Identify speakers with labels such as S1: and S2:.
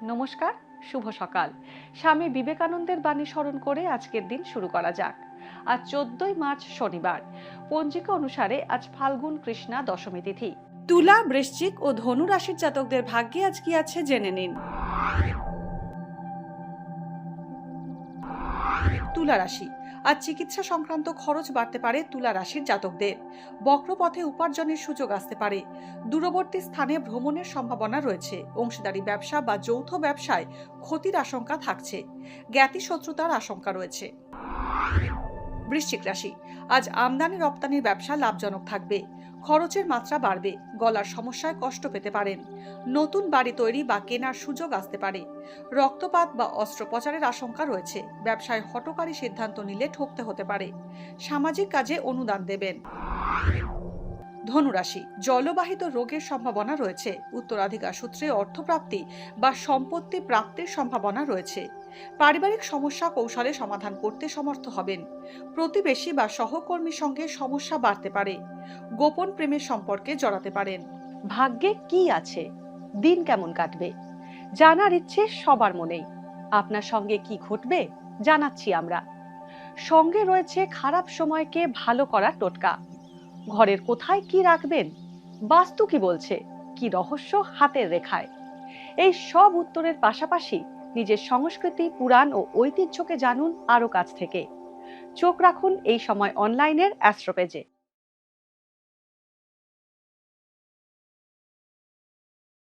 S1: নমস্কার, শুভ সকাল। স্বামী বিবেকানন্দের বাণী স্মরণ করে আজকের দিন শুরু করা যাক। আজ 14ই মার্চ শনিবার। পঞ্জিকা অনুসারে আজ ফাল্গুন কৃষ্ণা দশমী তিথি। তুলা, বৃশ্চিক ও ধনু রাশির জাতকদের ভাগ্যে আজ কি আছে জেনে নিন। তুলা রাশি, আজ চিকিৎসা সংক্রান্ত খরচ বাড়তে পারে তুলা রাশির জাতকদের। বক্রপথে উপার্জনের সুযোগ আসতে পারে। দূরবর্তী স্থানে ভ্রমণের সম্ভাবনা রয়েছে। অংশীদারি ব্যবসা বা যৌথ ব্যবসায় ক্ষতির আশঙ্কা থাকছে। জ্ঞাতি শত্রুতার আশঙ্কা রয়েছে। বৃশ্চিক রাশি, আজ আমদানি রপ্তানির ব্যবসা লাভজনক থাকবে। খরচের মাত্রা বাড়বে। গলার সমস্যায় কষ্ট পেতে পারেন। নতুন বাড়ি তৈরি বা কেনার সুযোগ আসতে পারে। রক্তপাত বা অস্ত্রোপচারের আশঙ্কা রয়েছে। ব্যবসায় হঠকারী সিদ্ধান্ত নিলে ঠকতে হতে পারে। সামাজিক কাজে অনুদান দেবেন। ধনুরাশি, জলবাহিত রোগের সম্ভাবনা রয়েছে। উত্তরাধিকার সূত্রে অর্থপ্রাপ্তি বা সম্পত্তি প্রাপ্তির সম্ভাবনা রয়েছে। পারিবারিক সমস্যা কৌশলে সমাধান করতে সমর্থ হবেন। প্রতিবেশী বা সহকর্মীর সঙ্গে সমস্যা বাড়তে পারে। গোপন প্রেমের সম্পর্কে জড়াতে পারেন। ভাগ্যে কি আছে, দিন কেমন কাটবে, জানার ইচ্ছে সবার মনেই। আপনার সঙ্গে কি ঘটবে জানাচ্ছি আমরা। সঙ্গে রয়েছে খারাপ সময়কে ভালো করার টোটকা। ঘরের কোথায় কি রাখবেন, বাস্তু কি বলছে, কি রহস্য হাতের রেখায়। এই সব উত্তরের পাশাপাশি নিজের সংস্কৃতি, পুরাণ ও ঐতিহ্যকে জানুন আরো কাছ থেকে। চোখ রাখুন এই সময় অনলাইনের অ্যাস্ট্রো পেজে।